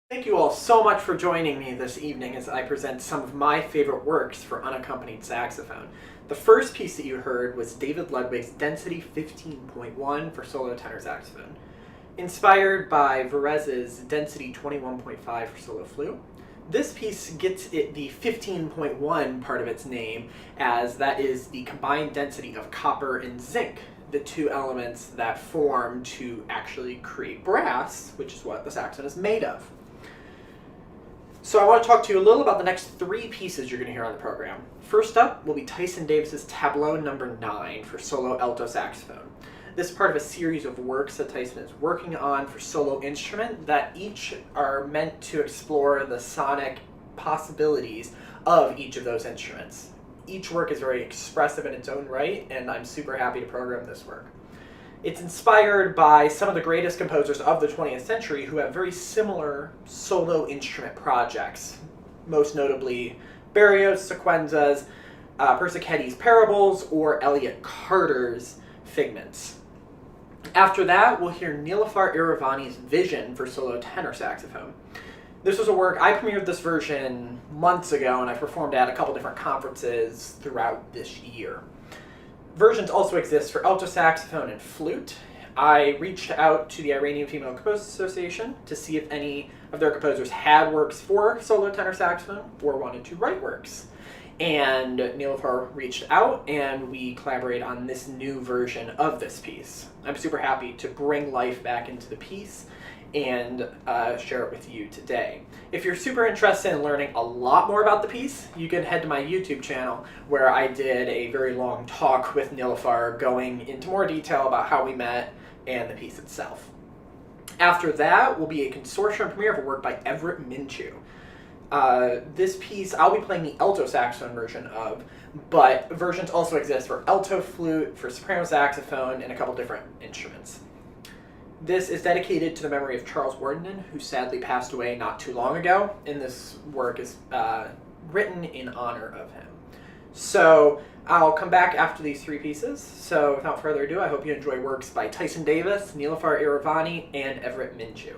Thank you all so much for joining me this evening as I present some of my favorite works for unaccompanied saxophone. The first piece that you heard was David Ludwig's Density 15.1 for solo tenor saxophone, inspired by Varèse's Density 21.5 for solo flute. This piece gets it the 15.1 part of its name, as that is the combined density of copper and zinc, the two elements that form to actually create brass, which is what the saxophone is made of. So I want to talk to you a little about the next three pieces you're going to hear on the program. First up will be Tyson Davis's Tableau number 9 for solo alto saxophone. This is part of a series of works that Tyson is working on for solo instrument that each are meant to explore the sonic possibilities of each of those instruments. Each work is very expressive in its own right, and I'm super happy to program this work. It's inspired by some of the greatest composers of the 20th century who have very similar solo instrument projects, most notably Berlioz' Sequenzas, Persichetti Parables, or Elliott Carter's Figments. After that, we'll hear Niloufar Iravani's Vision for solo tenor saxophone. This was a work, I premiered this version months ago, and I performed at a couple different conferences throughout this year. Versions also exist for alto saxophone and flute. I reached out to the Iranian Female Composers Association to see if any of their composers had works for solo tenor saxophone or wanted to write works. And Niloufar reached out, and we collaborated on this new version of this piece. I'm super happy to bring life back into the piece and share it with you today. If you're super interested in learning a lot more about the piece, you can head to my YouTube channel where I did a very long talk with Niloufar going into more detail about how we met and the piece itself. After that will be a consortium premiere of a work by Everette Minchew. This piece I'll be playing the alto saxophone version of, but versions also exist for alto flute, for soprano saxophone, and a couple different instruments. This is dedicated to the memory of Charles Worden, who sadly passed away not too long ago, and this work is written in honor of him. So I'll come back after these three pieces. So without further ado, I hope you enjoy works by Tyson Davis, Niloufar Iravani, and Everette Minchew.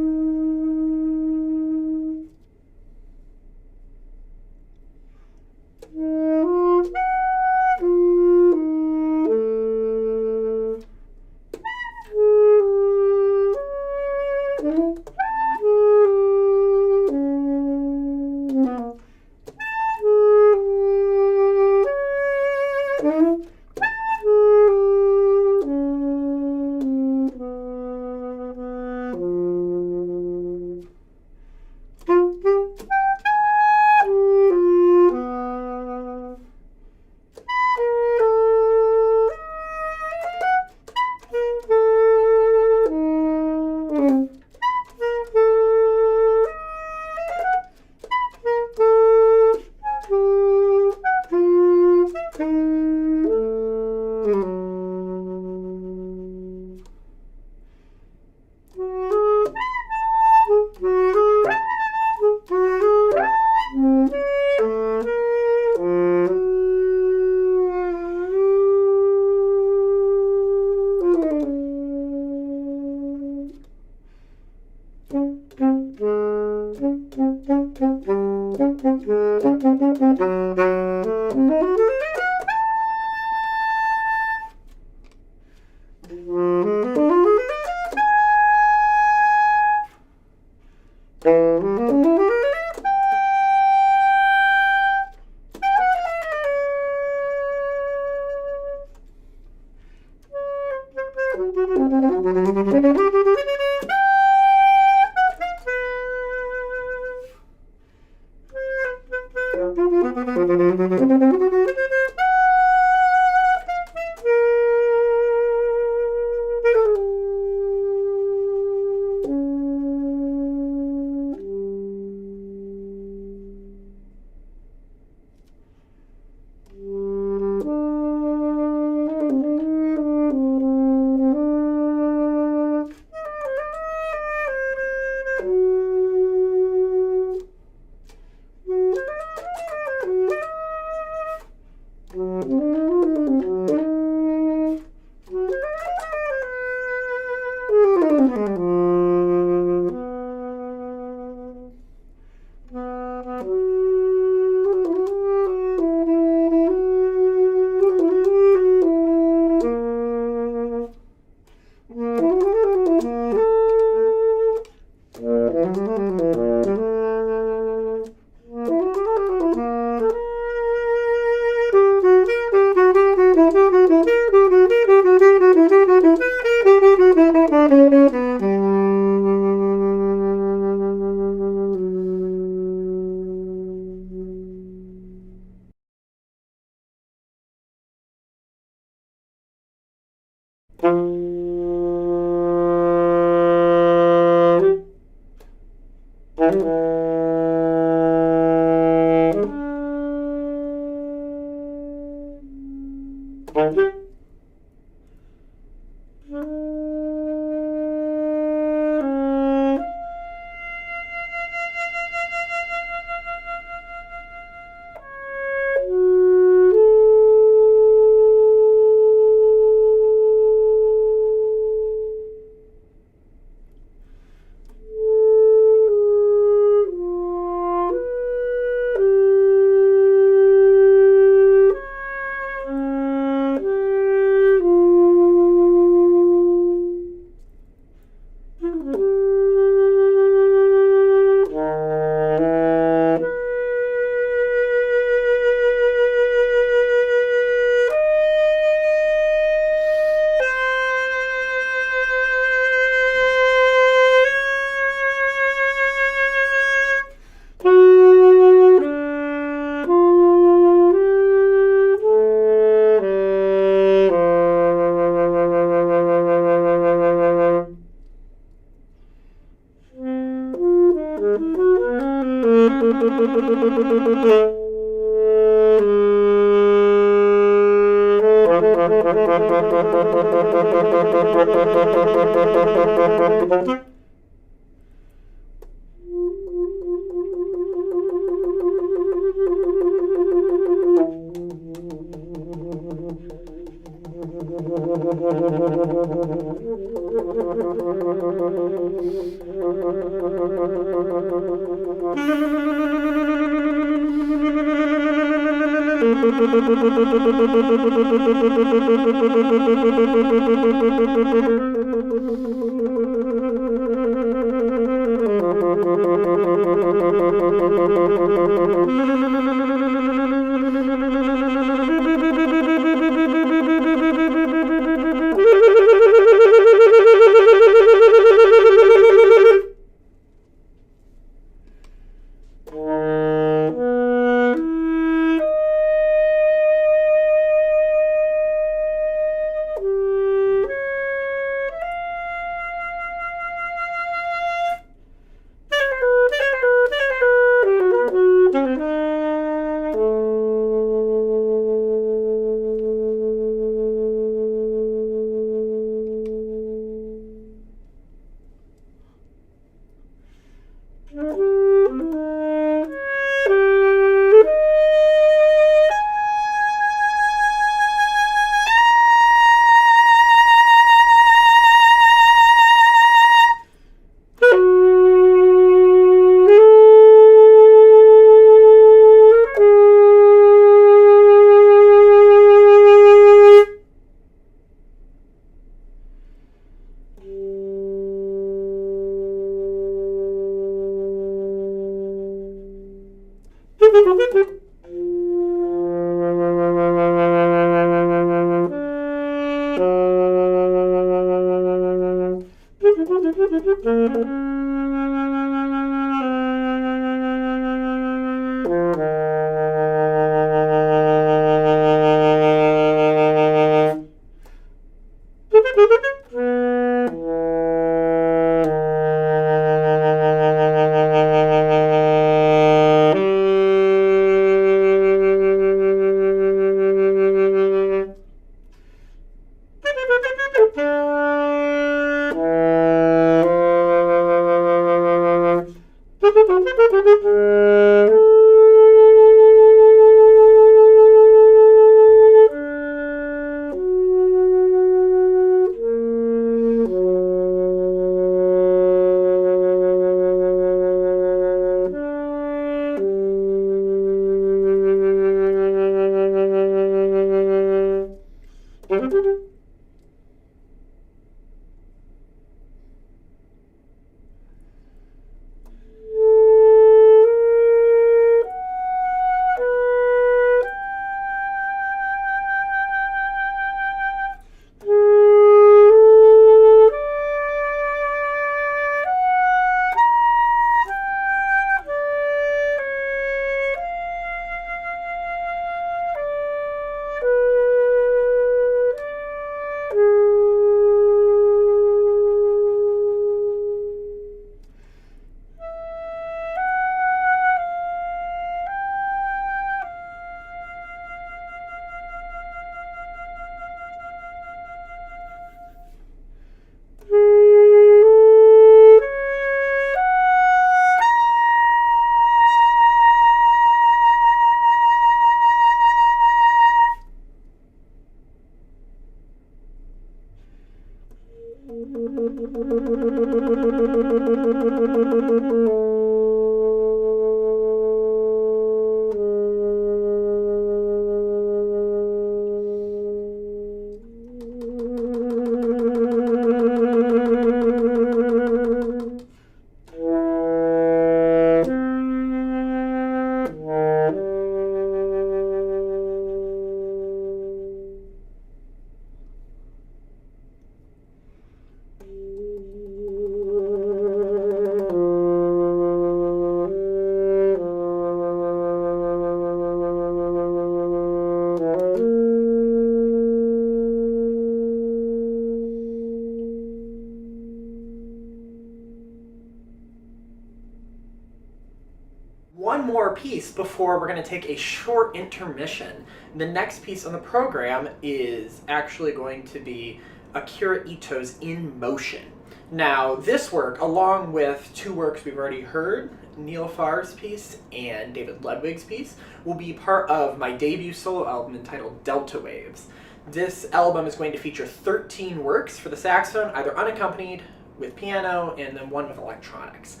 One more piece before we're going to take a short intermission. The next piece on the program is actually going to be Akira Ito's In Motion. Now, this work, along with two works we've already heard, Niloufar's piece and David Ludwig's piece, will be part of my debut solo album entitled Delta Waves. This album is going to feature 13 works for the saxophone, either unaccompanied, with piano, and then one with electronics.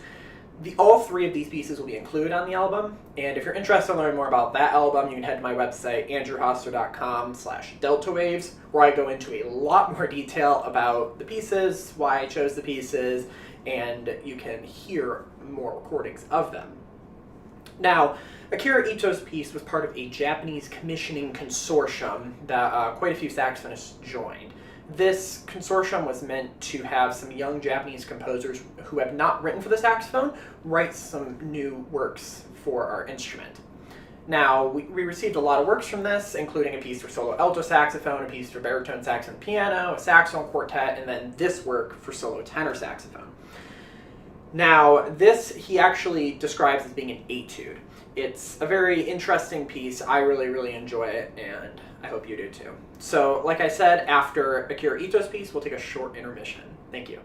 All three of these pieces will be included on the album, and if you're interested in learning more about that album, you can head to my website, andrewhosler.com/deltawaves, where I go into a lot more detail about the pieces, why I chose the pieces, and you can hear more recordings of them. Now, Akira Ito's piece was part of a Japanese commissioning consortium that quite a few saxophonists joined. This consortium was meant to have some young Japanese composers who have not written for the saxophone write some new works for our instrument. Now, we received a lot of works from this, including a piece for solo alto saxophone, a piece for baritone saxophone piano, a saxophone quartet, and then this work for solo tenor saxophone. Now, this he actually describes as being an etude. It's a very interesting piece. I really enjoy it, and I hope you do too. So, like I said, after Akira Ito's piece, we'll take a short intermission. Thank you.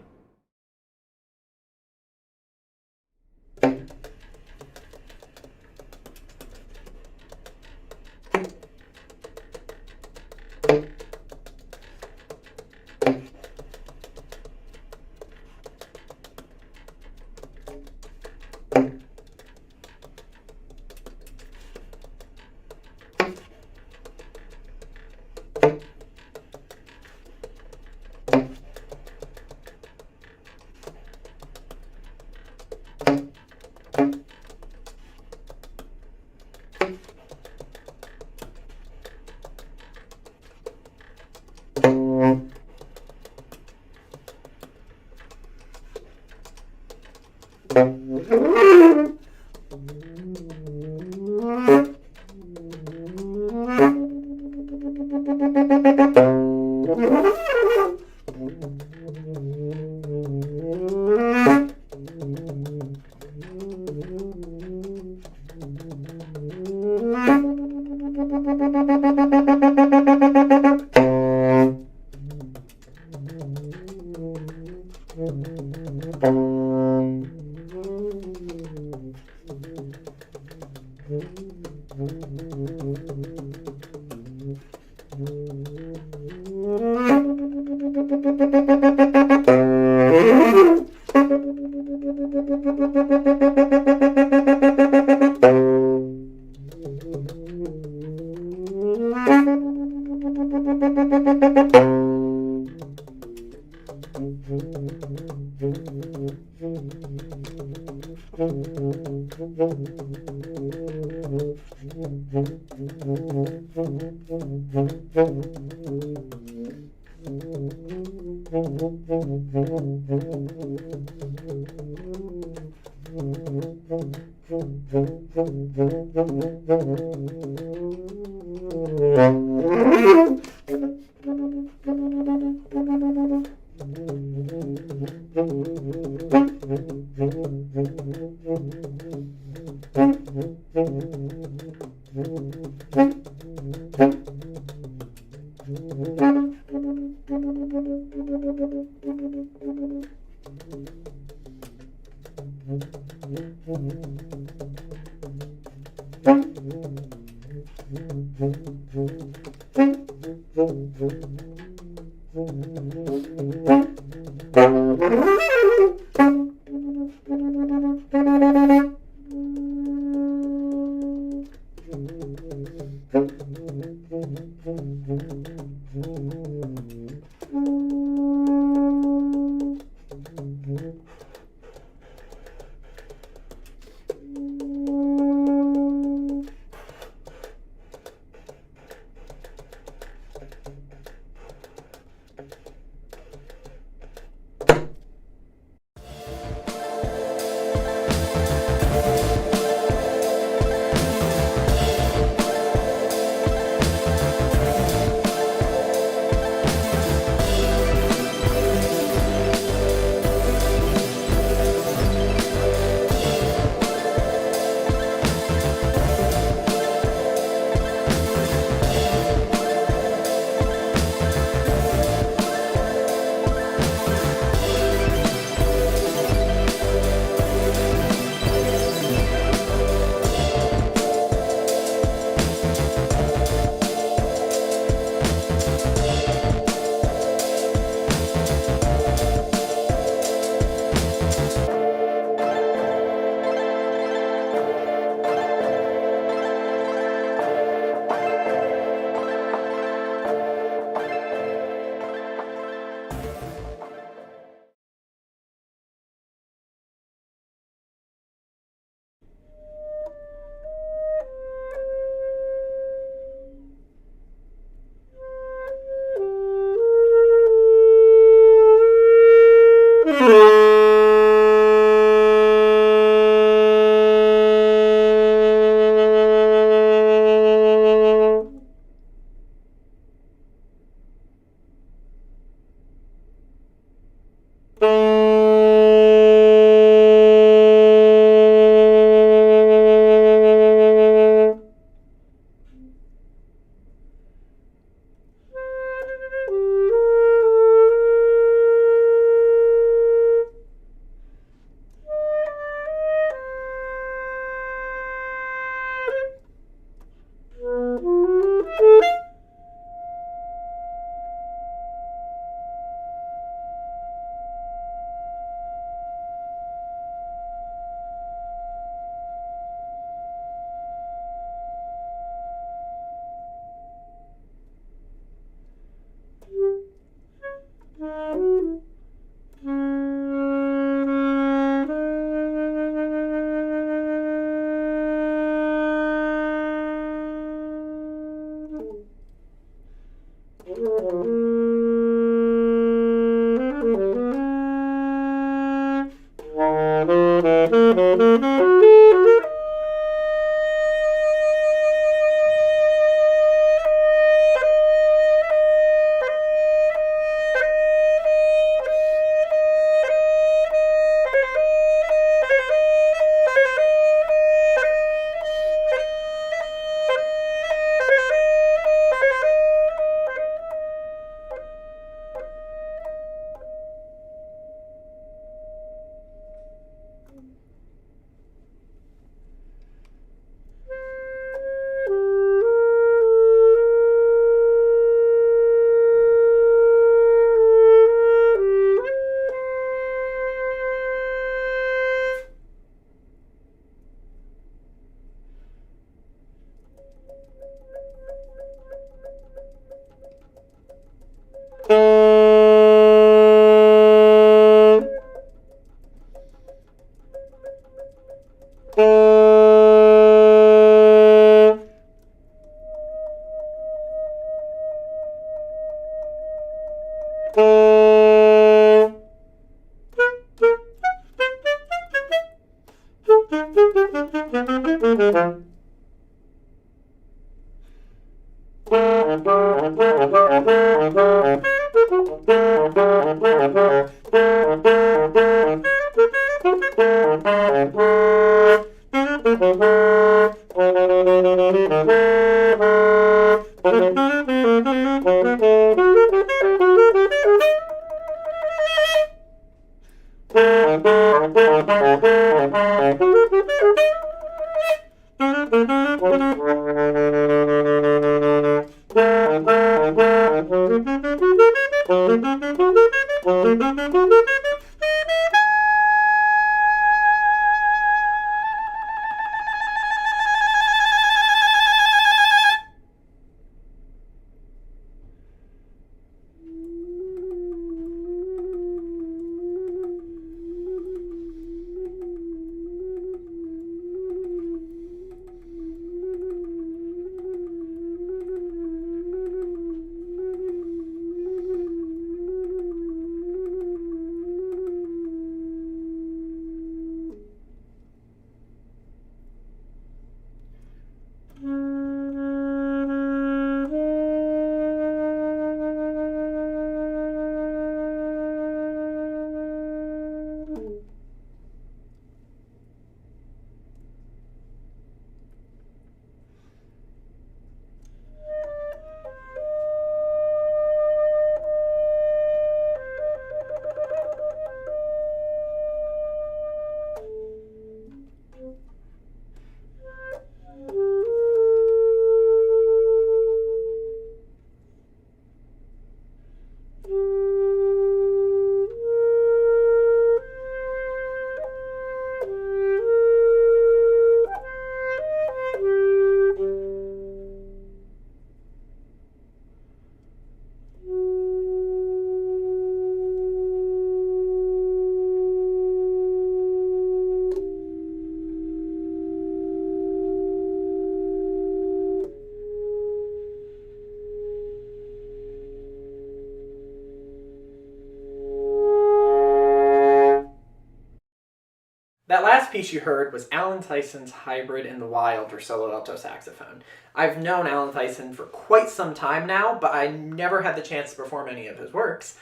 That last piece you heard was Alan Tyson's Hybrid in the Wild for solo alto saxophone. I've known Alan Tyson for quite some time now, but I never had the chance to perform any of his works.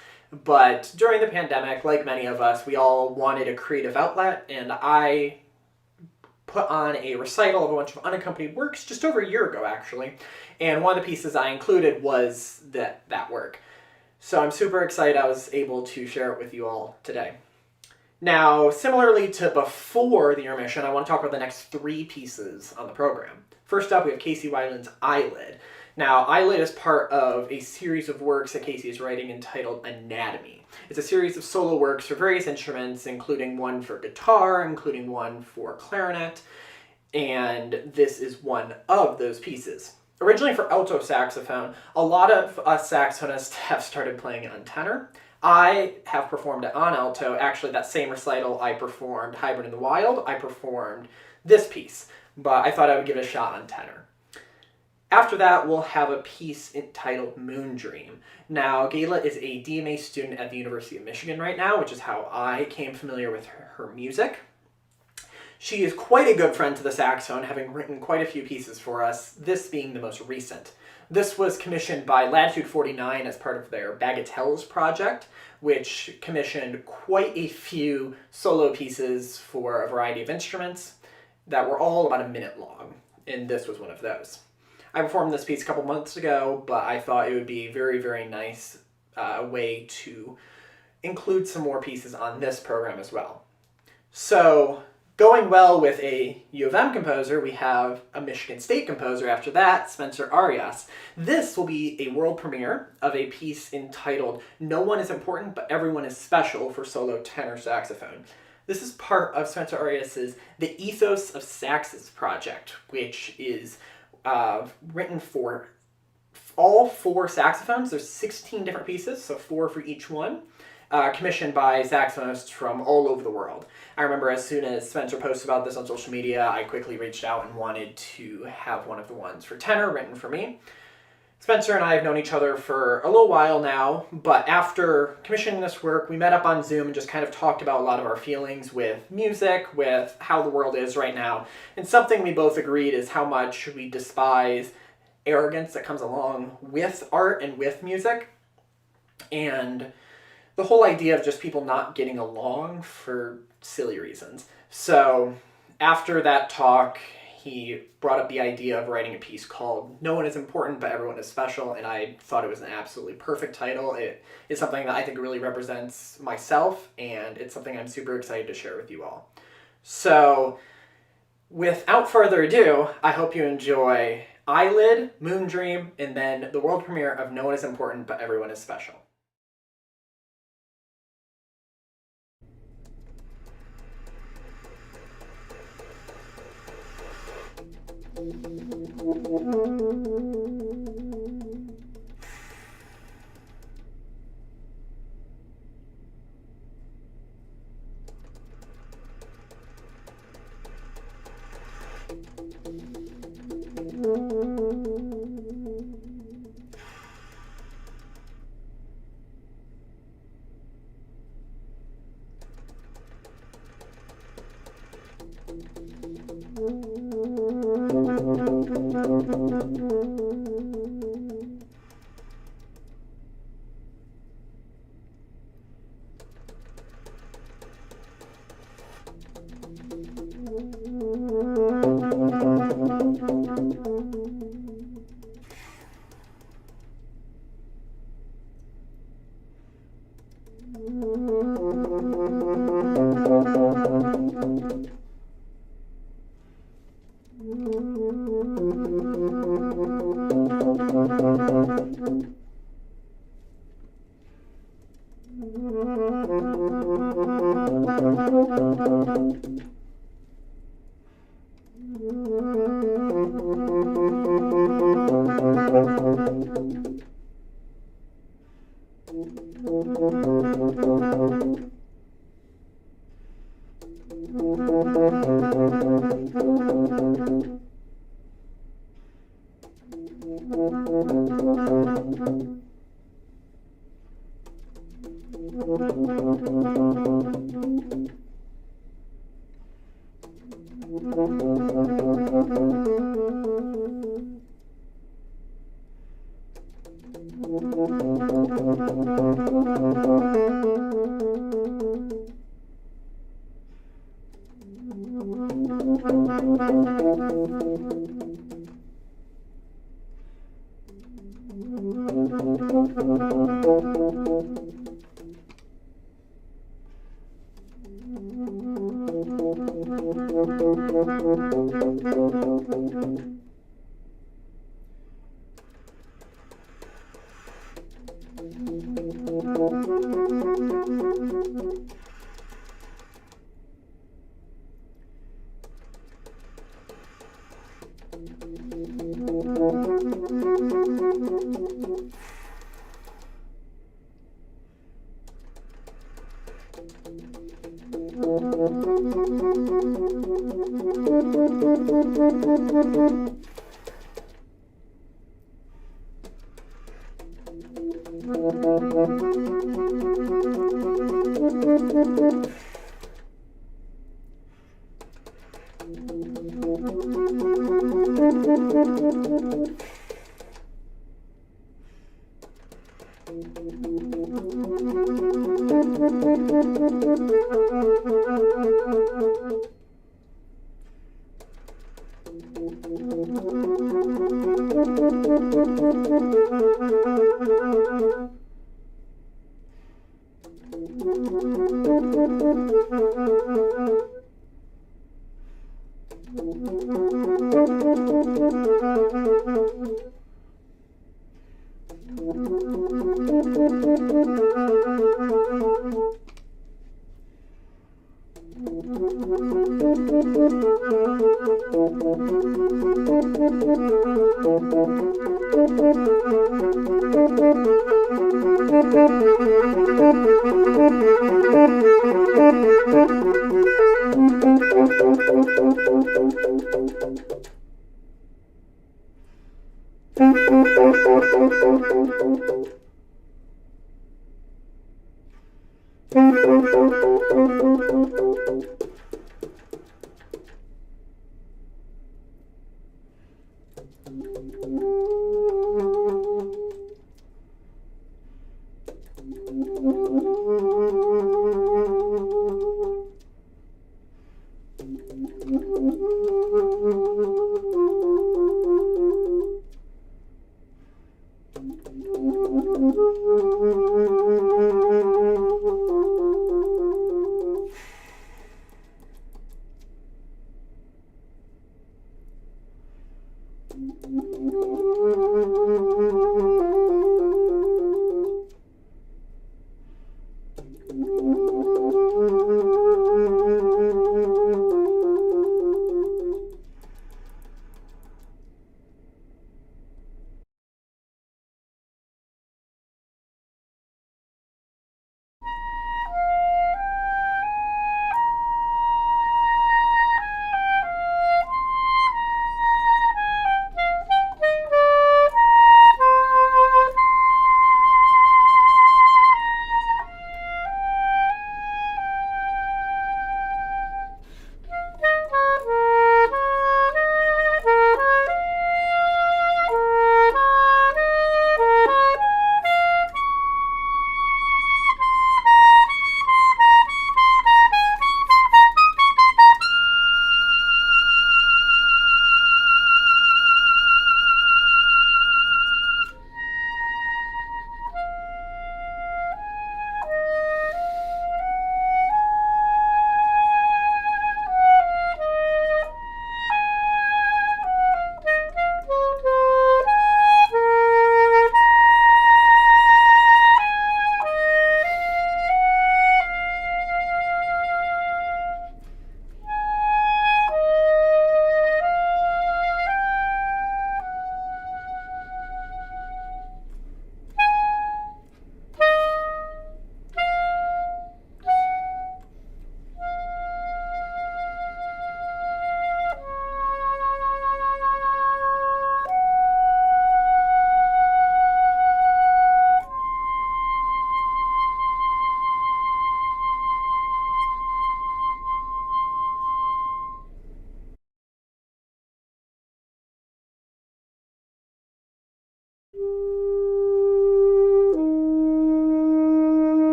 But during the pandemic, like many of us, we all wanted a creative outlet, and I put on a recital of a bunch of unaccompanied works just over a year ago, actually. And one of the pieces I included was that work. So I'm super excited I was able to share it with you all today. Now, similarly to before the intermission, I want to talk about the next three pieces on the program. First up, we have Cassie Wieland's Eyelid. Now, Eyelid is part of a series of works that Cassie is writing entitled Anatomy. It's a series of solo works for various instruments, including one for guitar, including one for clarinet, and this is one of those pieces. Originally for alto saxophone, a lot of us saxophonists have started playing it on tenor. I have performed it on alto. Actually, that same recital, I performed Hybrid in the Wild. I performed this piece, but I thought I would give it a shot on tenor. After that, we'll have a piece entitled Moon Dream. Now, Gala is a DMA student at the University of Michigan right now, which is how I came familiar with her music. She is quite a good friend to the saxophone, having written quite a few pieces for us, this being the most recent. This was commissioned by Latitude 49 as part of their Bagatelles project, which commissioned quite a few solo pieces for a variety of instruments that were all about a minute long, and this was one of those. I performed this piece a couple months ago, but I thought it would be a very, very nice way to include some more pieces on this program as well. So, going well with a U of M composer, we have a Michigan State composer after that, Spencer Arias. This will be a world premiere of a piece entitled No One is Important, but Everyone is Special for solo tenor saxophone. This is part of Spencer Arias's The Ethos of Saxes project, which is written for all four saxophones. There's 16 different pieces, so 4 for each one. Commissioned by saxophonists from all over the world. I remember as soon as Spencer posted about this on social media, I quickly reached out and wanted to have one of the ones for tenor written for me. Spencer and I have known each other for a little while now, but after commissioning this work, we met up on Zoom and just kind of talked about a lot of our feelings with music, with how the world is right now. And something we both agreed is how much we despise arrogance that comes along with art and with music. And the whole idea of just people not getting along for silly reasons. So after that talk, he brought up the idea of writing a piece called No One is Important, but Everyone is Special, and I thought it was an absolutely perfect title. It is something that I think really represents myself, and it's something I'm super excited to share with you all. So, without further ado, I hope you enjoy Eyelid, Moon Dream, and then the world premiere of No One is Important, but Everyone is Special.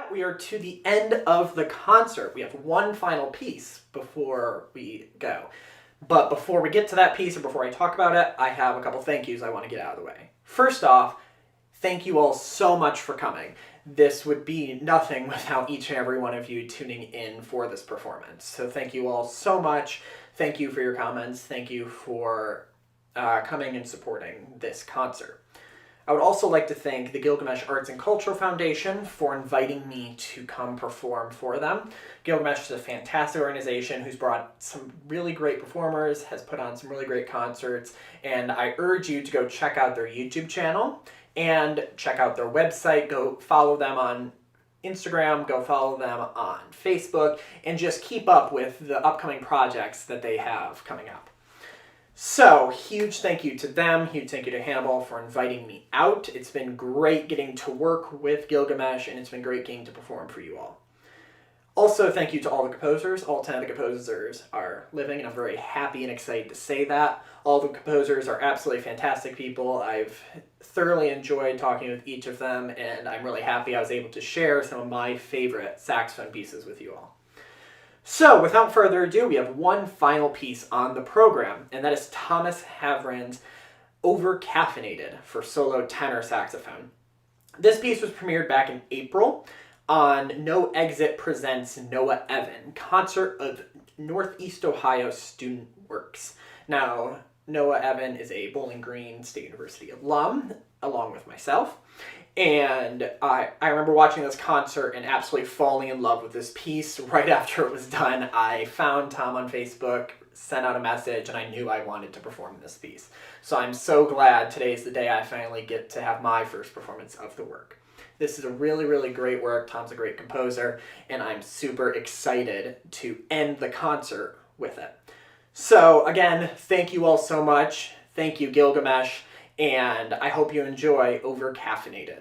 We are to the end of the concert. We have one final piece before we go. But before we get to that piece, or before I talk about it, I have a couple thank yous I want to get out of the way. First off, thank you all so much for coming. This would be nothing without each and every one of you tuning in for this performance. So thank you all so much. Thank you for your comments. Thank you for coming and supporting this concert. I would also like to thank the Gilgamesh Art Culture Foundation for inviting me to come perform for them. Gilgamesh is a fantastic organization who's brought some really great performers, has put on some really great concerts, and I urge you to go check out their YouTube channel and check out their website. Go follow them on Instagram, go follow them on Facebook, and just keep up with the upcoming projects that they have coming up. So, huge thank you to them, huge thank you to Hannibal for inviting me out. It's been great getting to work with Gilgamesh, and it's been great getting to perform for you all. Also, thank you to all the composers. All 10 of the composers are living, and I'm very happy and excited to say that. All the composers are absolutely fantastic people. I've thoroughly enjoyed talking with each of them, and I'm really happy I was able to share some of my favorite saxophone pieces with you all. So, without further ado, we have one final piece on the program, and that is Thomas Havran's Overcaffeinated for solo tenor saxophone. This piece was premiered back in April on No Exit Presents Noah Evan, Concert of Northeast Ohio Student Works. Now, Noah Evan is a Bowling Green State University alum, along with myself. And I remember watching this concert and absolutely falling in love with this piece right after it was done. I found Tom on Facebook, sent out a message, and I knew I wanted to perform this piece. So I'm so glad today's the day I finally get to have my first performance of the work. This is a really, really great work. Tom's a great composer, and I'm super excited to end the concert with it. So again, thank you all so much. Thank you, Gilgamesh. And I hope you enjoy Overcaffeinated.